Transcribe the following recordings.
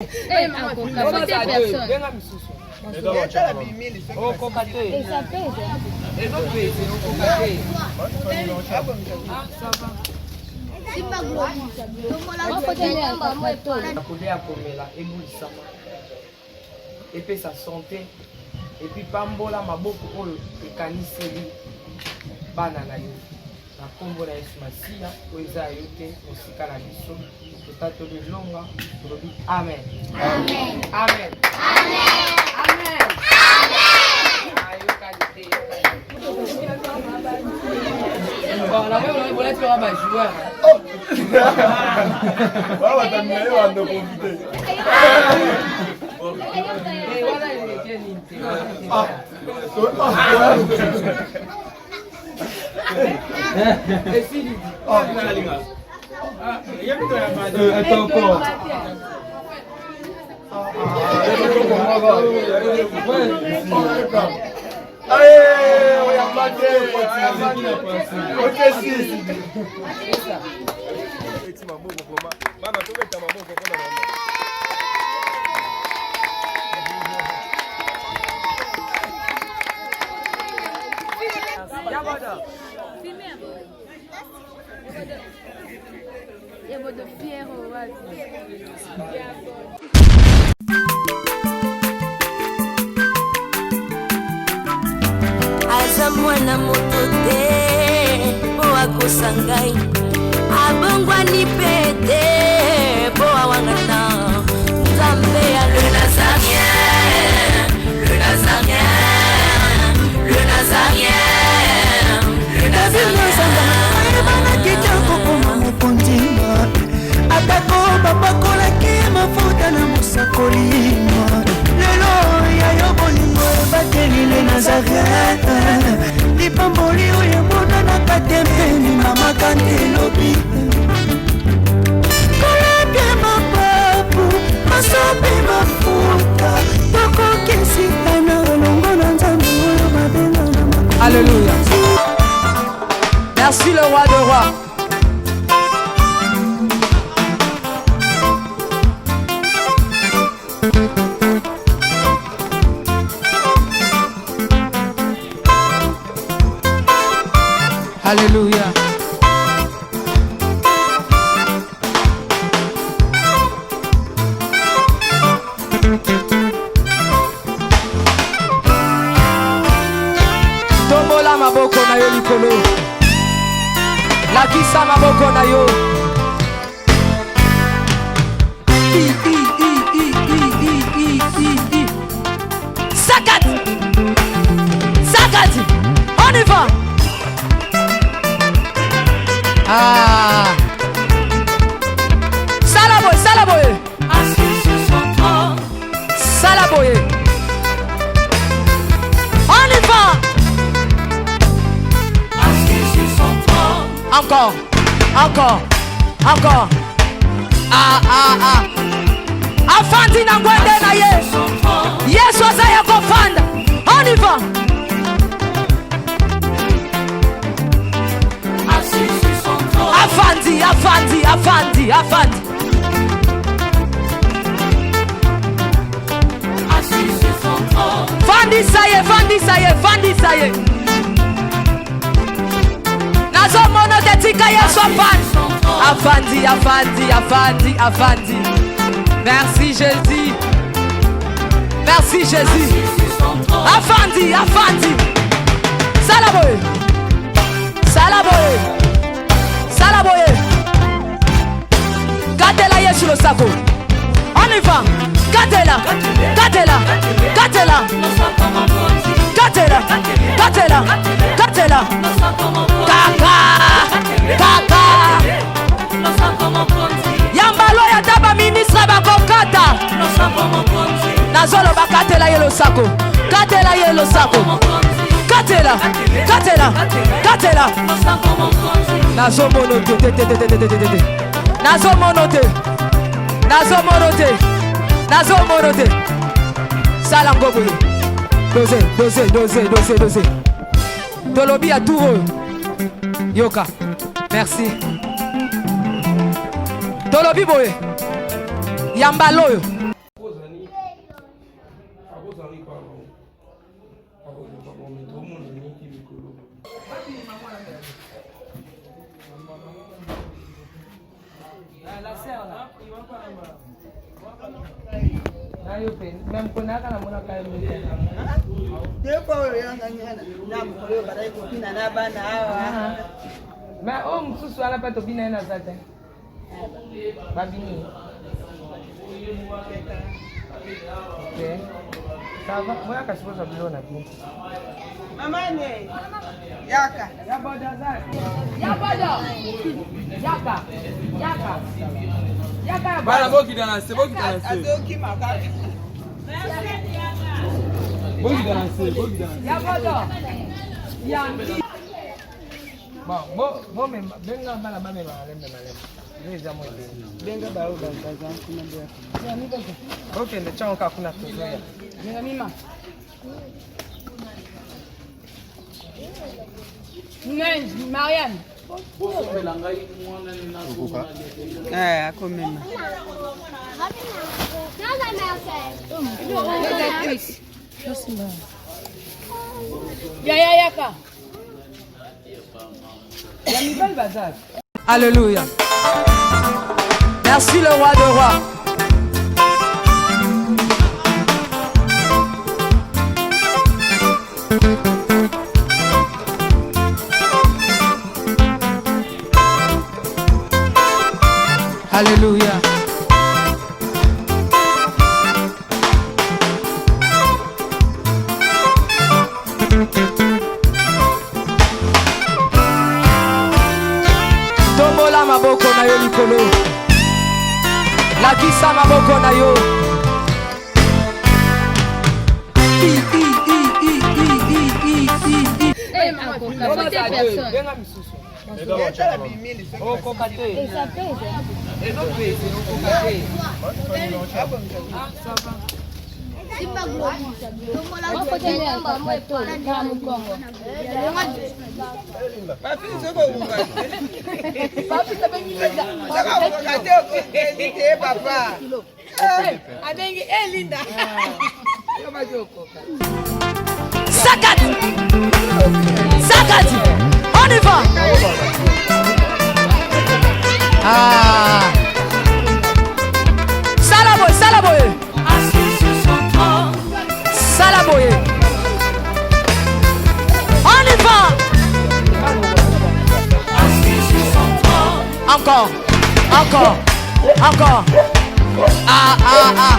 Et puis sa santé et puis pambola maboko oyo ekaniseli bana na yo na kombo na Yesu Masiya oyo eza yo te mosika na biso totatoli longa tolobi amen amen amen amen Aza mwana moto te po akosangai abongwani pete po awangana Nzambe ya le Nazarien, le Nazarien, le Nazarien, le Nazarien. Bana kitoko koma mokondima atako bapakolaki mafuta na mosakolima lelo ya yo bolingo ebateli le Nazareth lipamboli oyo emonanaka tempeni mama kantelobi kolabie mapapu masope mafuta tokokesitana longo na Nzambe oyo babengana makondi. Alléluia. Merci le roi de rois. Alléluia. Tombola maboko na yo likolo. Lakisa maboko na yo. Sakat. Sakat. On y va. Ah. Salaboy, salaboy. Assis sur son trône. Salaboy. On y va. Assis sur son trône. Encore, encore, encore. Ah, ah, ah. Afandi na ngwende na ye. Yesu azaya kofanda. On y va. Assis sur son trône. Afandi, afandi, afandi, afandi. Assis sur son trône. Fandi saye, fandi saye, fandi saye. Nazo mono tetika Yesu afandi. Afandi, afandi, afandi, afandi. Merci Jésus. Merci Jésus. Afandi, afandi. Salaboye. Salaboye. Salaboye. Gatela Yesu le sako. On y va. Gatela. Gatela. Gatela. Gatela. Gatela. Gatela. Kaka. Kaka. Yambalo ya taba ministre bakokata. Nazolo bakatela yelo sako. Katela yelo sako. Katela. Katela. Katela. Nazo monote. Nazo monote. Nazo monote. Nazo monote. Salangobo. Dose, dose, dose, dose, dose. Tolobi à tout. Yoka. Merci. Tolobi boye. Yambaloyo. Nayo pe, même konaka na mona kayo mete. Depo yanga nyana. Na mkoyo barai kupina na bana hawa. Mais oh msusu ala pa to bina na zate. Babini. Ok. Ça va? Moi ka sipo sabilo na bi. Mama ne. Yaka. Ya boda zate. Ya boda. Yaka. Yaka. Yaka. Bala boki danser, boki danser. Adoki makaka. Boki danser, boki danser. Ya boda. Ya. Bon, mais benga bana bana malembe. Neza moyo. Benga bao bazaza kuna ndio. Ya mimi basi. Okay, ndio chao kuna kuzoea. Benga mima. Nenzi, Marianne. Ako mema. Yaka. Ya mibali bazar. Alléluia. Merci le roi de rois. Alléluia. Tombola maboko na yo likolo. Lakisa maboko na yo. Benga misusu. Oh, kokate. Ezo pese, kokate. Ah, ça va. Papi soko unga. Papi tabengileza. Saka ukate okite papa. Abengi Linda. Yo majoko. Sakat. Sakat. On y va. Ah. Salaboy, salaboy. Assis sur son trône, Salaboy. On y va. assis sur son trône, Encore. Encore. Encore. Ah, ah, ah.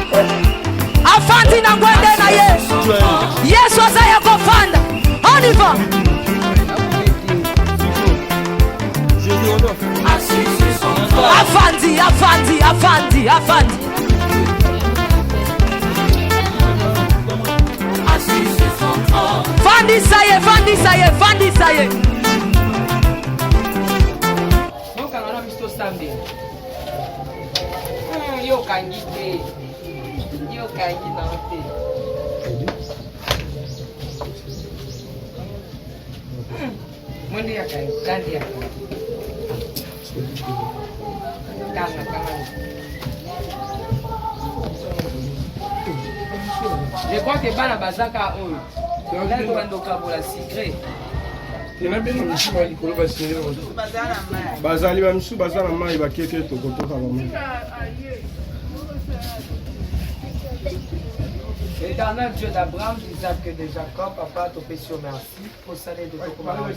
Afanti na ngwende na ye. Yesu azaya kofanda. On y va. assis sur son trône, Afandi, afandi, afandi, afandi. assis sur son trône, Fandi saye, fandi saye, fandi saye. Yo kangana misto sambe. Yo kangi te. Yo kangi na te. Mundi ya kangi, kandi ya kangi. Kanga. Je crois que bana bazaka oyo. Ngai bandoka bola secret. Nabena misuba likolo basinga. Bazana mai. Bazali ba misuba bazana mai bakeke tokotoka bamwe. Éternel Dieu d'Abraham, d'Isaac et de Jacob, papa, te pécio merci. Pour saler de ton commandement.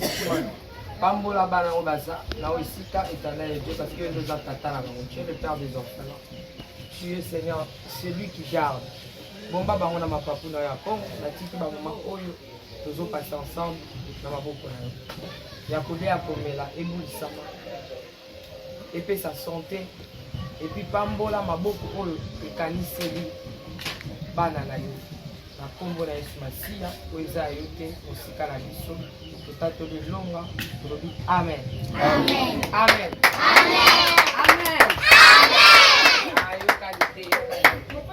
Pambola bana obaza, na oisika éternel Dieu, parce que nous attendons la tu es le père des orphelins. Tu es Seigneur, celui qui garde. Bon baba on a ma papu na ya Congo, na tiki ba mama oyo, nous passer ensemble na maboko na yo. Ya kolia komela ebulisama. Et puis sa santé. Et puis pambola maboko oyo ekaniseli bana na yo. Na kombo na Yesu Masiya, oyo eza yo te osika na biso. Totato de longa, tolobi amen. Amen. Amen. Amen.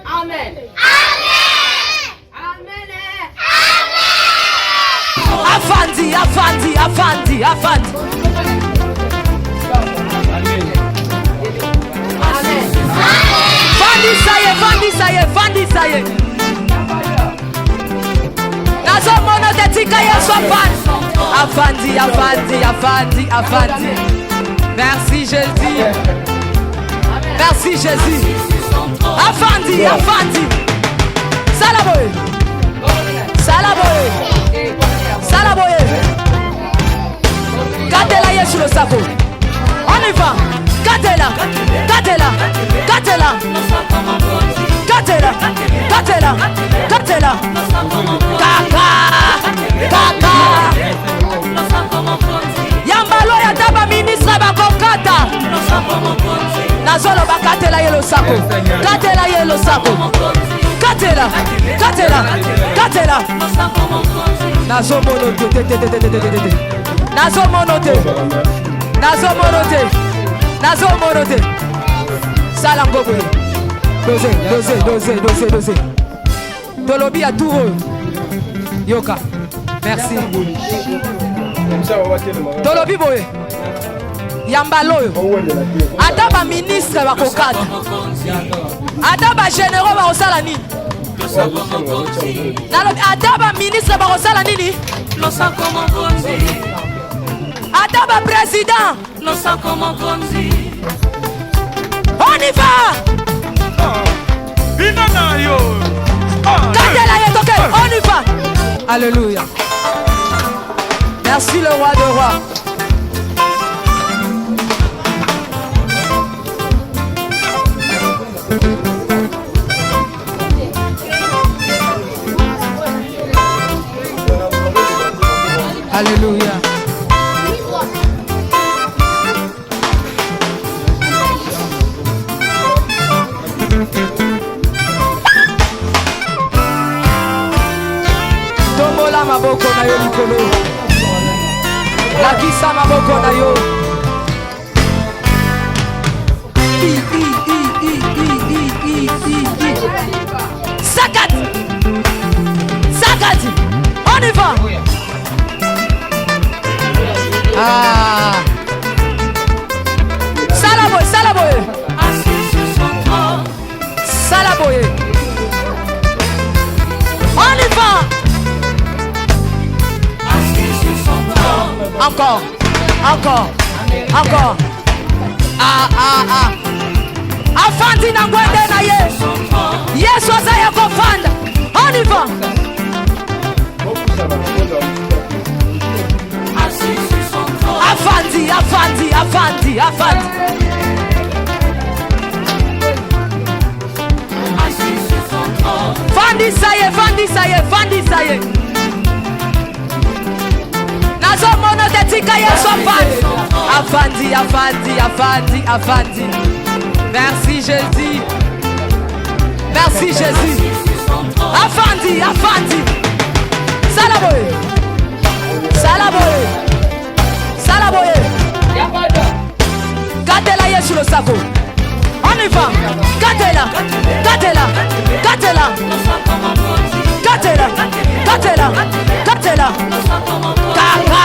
Amen. Afandi, afandi, afandi, afandi. Fandi saye, fandi saye, fandi saye. Nazo mono tetika Yesu afandi. Afandi, afandi, afandi, afandi. Merci Jésus. Merci Jésus. Afandi, afandi. Salaboye. Salaboye. Salaboye. Katela Yesu le sako. On y va. Katela. Katela. Katela. Katela. Katela. Katela. Kaka. Kaka. Yambalo ya taba ministre bakokata. Nazolo bakatela yelo sako. Katela yelo sako. Katela. Katela. Katela. Nazomonote. Nazomonote. Nazomonote. Nazomonote. Salangobo. Dosé. Tolobi à tout. Yoka. Merci. Tolobi boye. Yambaloyo. Adaba ministre bakokata. Adaba généraux bakosala nini? Adaba ministre bakosala nini? Adaba président. On y va. On y va. Alléluia. Merci le roi de rois. Alléluia. Tombola maboko na yo likolo. Lakisa maboko na yo. Sakat. Sakat. On y va. Ah. Salaboye, salaboye. Salaboye. On y va. Encore. Afandi na ngwende na ye. Yesu azaya kofanda. On y va. Afandi. Fandi saye. Nazo mono detika Yesu afandi. Merci Jésus. Afandi. Salaboye. Katela Yesu le sako. On y va. Katela. Kaka.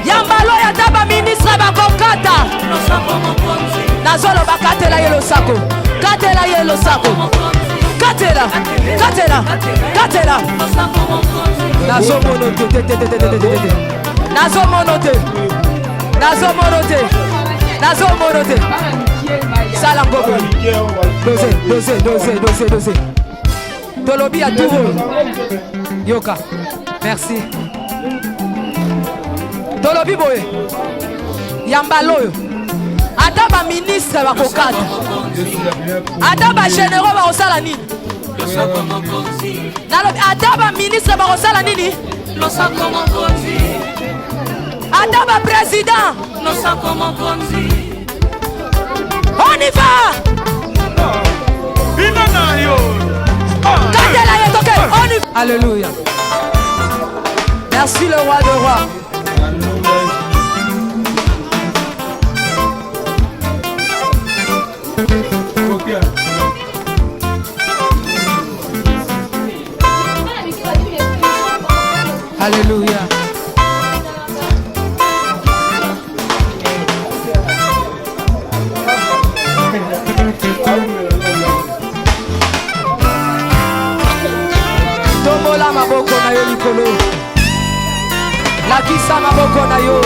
Yambalo ya taba ministre bakokata. Nazolo bakatela yelo sako. Katela. Nazomonote. Salangobo. Dosé. Tolobi à tout. Yoka. Merci. Tolobi boye. Yambaloyo. Adaba ministre bakokata. Adaba généraux bakosala nini? Adaba ministre bakosala nini? Adaba président. On y va. Alléluia. Merci le roi de rois. Alléluia. Tombola maboko na yo likolo. Lakisa maboko na yo.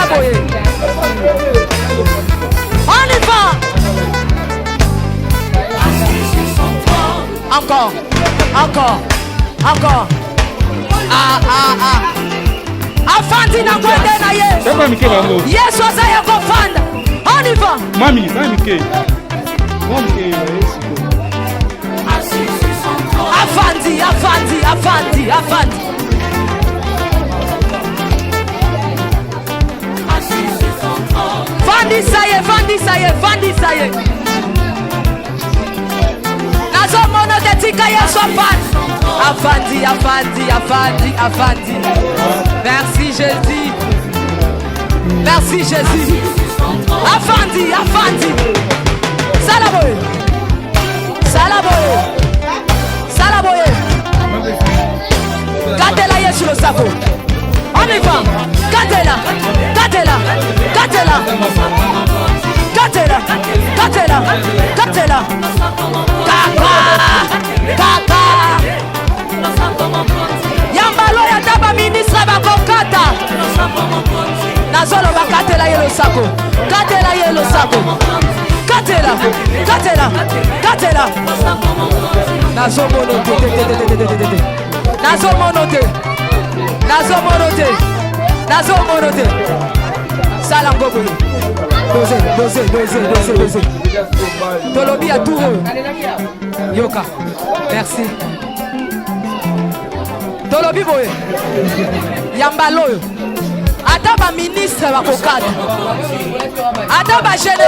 boye. On y va. Encore. Afandi na kwende na ye. Yesu azaya kofanda. On y va. Mami, Mike. Afandi. Vandisa ye. Nazo mono detika Yesu afandi. Afandi. Merci Jésus. Afandi. Salaboye. Katela Yesu le sako. On y va. Katela. Kaka. Yambalo ya taba ministre bakokata. Nazolo bakatela ye le sako. Katela. Nazomonote. Salangobo. Dose. Tolobi à tout. Yoka. Merci. Tolobi boye. Yambalo. Ataba ministre bakokata. Ataba jeune.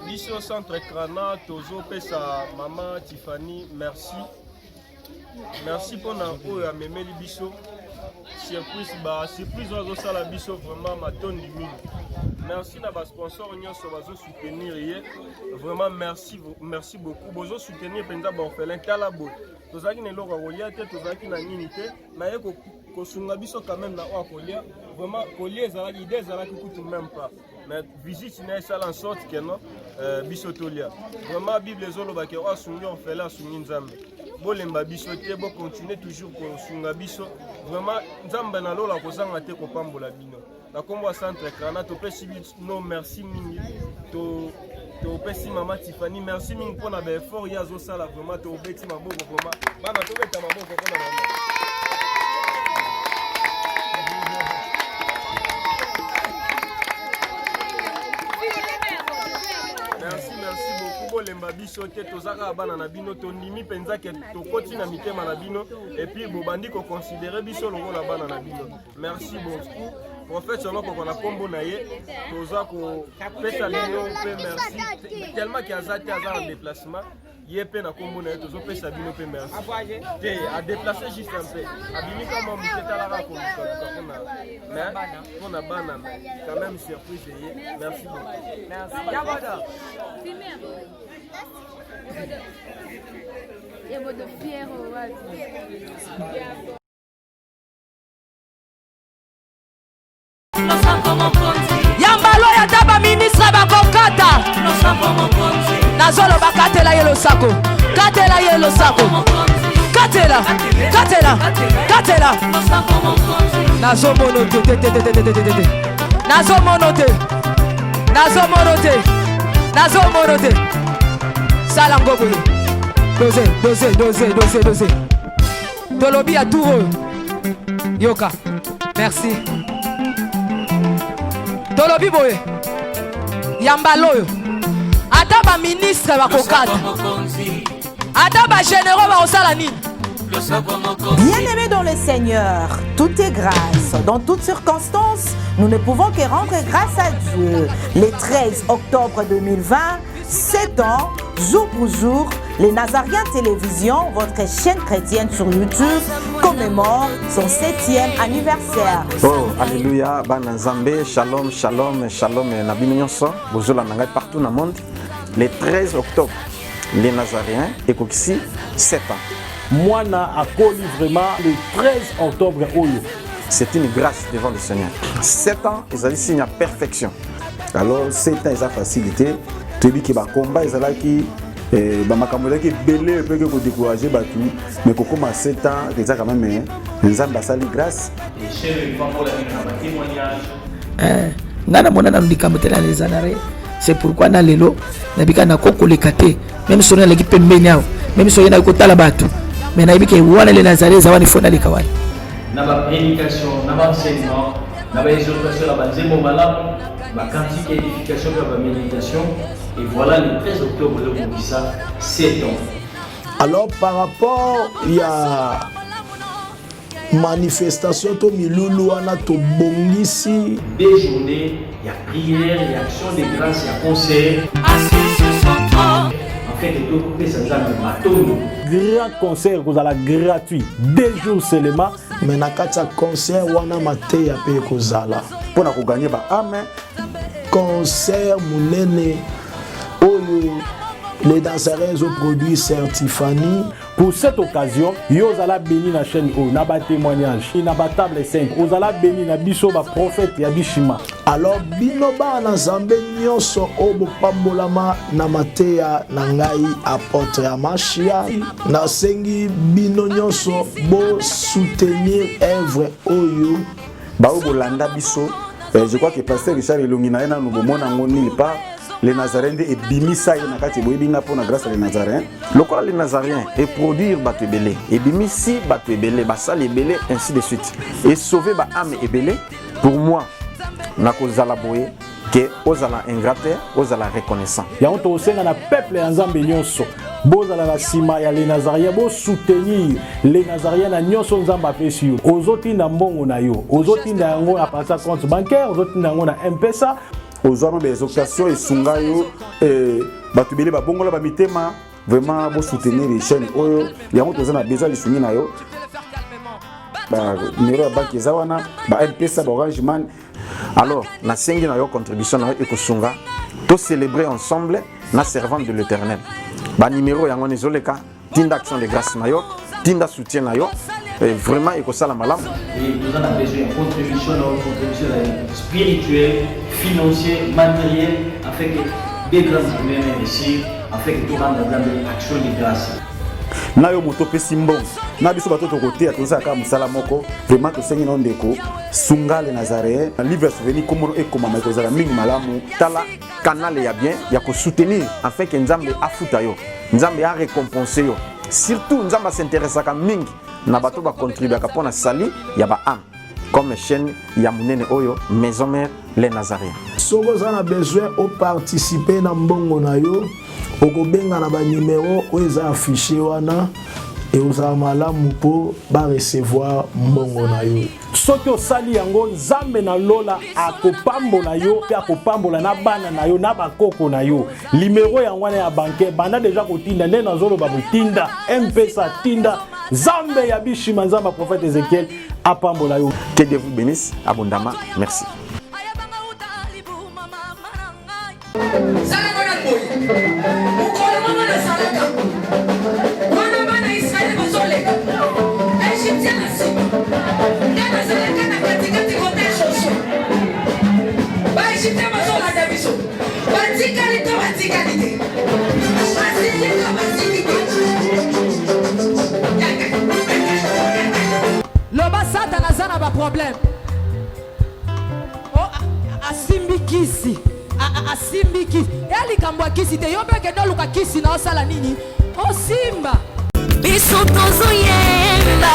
Biso centre Krana tozo pesa maman Tiffany merci pour na oyo amemeli biso surprise ozo sala biso vraiment matondi mini. Merci na ba sponsor nyonso bazo soutenir ye. Vraiment merci beaucoup. Bozo soutenir penza ba orphelin tala bo. Tozaki ne loko kolia te tozaki na nini te na ye ko sunga biso quand même na o kolia. Vraiment kolia ezalaki idée ezalaki kutu même pas. Mais visite na sala en sorte que non biso tolia. Vraiment Bible ezoloba ke o sungi orphelin sungi nzambe. Bolemba biso te bo continuer toujours ko sunga biso. Vraiment nzambe na lola ko zanga te ko pambola bino. La combo centre Krana to pesi no merci mingi to pesi maman Tiffany merci mingi pour na effort ya zo sala vraiment to beti maboko vraiment bana to beta maboko pour na maman. Merci beaucoup bolemba biso te tozaka bana na bino to ndimi penza ke to koti na mitema na bino et puis bobandi ko considérer biso lokola bana na bino. Merci beaucoup. Prophète selon qu'on a combo naie, toza ko pesa lino pe merci. Tellement qu'il y a zati en déplacement, yé pe na combo naie tozo pesa bino pe merci. Te a déplacer juste un peu. Abimi comme on à la raconte mais on a bana quand même surprise yé. Merci beaucoup. Merci. Yabada. Yabada fier Yambalo ya taba ministre bakokata. Nazolo bakatela yelo sako. Katela yelo sako. Katela. Nazomonote. Salangobo. Dose. Tolobi à tout. Yoka. Merci. Tolobi boye. Yambaloyo. Ata ba ministre ba kokata. Ata ba généraux ba osala nini. Bien-aimés dans le Seigneur, tout est grâce. Dans toutes circonstances, nous ne pouvons que rendre grâce à Dieu. Le 13 octobre 2020, 7 ans, jour pour jour, les Nazariens Télévision, votre chaîne chrétienne sur YouTube, commémore son 7e anniversaire. Oh, alléluia, Banazambe, shalom, shalom, shalom, Nabi Nyonso, Bozola Nangai partout dans le monde. Le 13 octobre, les Nazariens, Ekokisi, 7 ans. Moi, a connu vraiment le 13 octobre. C'est une grâce devant le Seigneur. 7 ans, ils ont signe à perfection. Alors, 7 ans, ils ont facilité. Tu dis que le combat, ils ont qui qui belé peut que décourager battu mais quand commence 7 ans déjà quand même ils ont basali grâce et chez le Pambola il y a témoignage nana mona ndikambo tela les anare c'est pourquoi na lelo na bika na koko le kate même si on a l'équipe pembeni yao même si on a kotala batu mais na bika wana les nazaré zawani fona le kawai na ba prédication na ba enseignement na ba exhortation na ba nzembo malamu ba cantique édification ba méditation. Et voilà le 13 octobre de Bokissa, 7 ans. Alors par rapport, il y a manifestation to milulu wana to bongisi. Des journées, il y a prière, il y a action de grâce, il y a concert. Assis sur son trône. En fait, les deux coupés, ça nous a grand concert, vous allez gratuit, 2 jours seulement. Mais na kati concert wana mate ya pe kozala. Pour na ko gagner ba amen. Concert munene. Les danseurs ont produit Certifani. Pour cette occasion, vous allez bénir la chaîne, vous allez témoignage, vous allez table 5, vous allez bénir la biso, la prophète, ya bishima. Alors, binoba na zambe nyonso obo pambolama na mateya na ngai apôtre Amashia na sengi bino nyonso bo soutenir œuvre oyo ba obolanda biso. Je crois que pasteur Richard Elongina na no bomona ngoni pas les Nazaréens et bimisa na kati boyebinga pour na grâce à les Nazaréens. Lokola les Nazaréens et produire bato ebele et bimisi bato ebele basali ebele ainsi de suite et sauver ba âme ebele pour moi na kozala boye que ozala ingrate ozala reconnaissant. Ya on to senga na peuple ya Nzambe nyonso bozala na sima ya les Nazaréens bo soutenir les Nazaréens na nyonso Nzambe apesi yo ozotinda mbongo na yo ozotinda yango à partir compte bancaire ozotinda yango na M-Pesa aux hommes des occasions et sungayo et batubele ba bongola ba mitema vraiment bo soutenir les chaînes oyo ya moto zana besoin de sungi na yo ba numéro ya banque zawana ba M-Pesa ba Orange Man. Alors na sengi na yo contribution na yo ekosunga to célébrer ensemble na servante de l'Éternel ba numéro yango nezoleka tinda action de grâce na yo tinda soutien na yo. Et vraiment, il faut ça la malam. Et nous avons besoin de contribution spirituelle, financière, matérielle, afin que des grâces humaines réussissent, afin que tout le monde ait une action de grâce. Na yo moto pe simbon na biso bato to côté atoza ka musala moko vraiment to sengi non ndeko sunga les Nazaréens livre souvenir comme et comme ma kozala mingi malamu tala canal ya bien ya ko soutenir afin que Nzambe afuta yo Nzambe a récompenser yo surtout Nzambe s'intéresse à mingi na bato ba contribuer ka pona sali ya ba am comme chaîne ya munene oyo maison mère les Nazaréens. Soko za na besoin au participer na mbongo na yo okobenga na ba numéro oza affiché wana et oza malamu po ba recevoir mbongo na yo. Soki osali yango Nzambe na lola akopambola yo pe akopambola na bana na yo na bakoko na yo. Numéro yango wana ya banque banda déjà kotinda nde nazolo ba botinda M-Pesa tinda Nzambe ya bishima Nzamba prophète Ézéchiel apambola yo. Que Dieu vous bénisse abondamment. Merci. Loba Satan azana ba problème. Oh asimbi kisi. Asimbi kisi. Yali kambwa kisi te yobe ke doluka kisi na osala nini? O simba. Biso tozo yenda.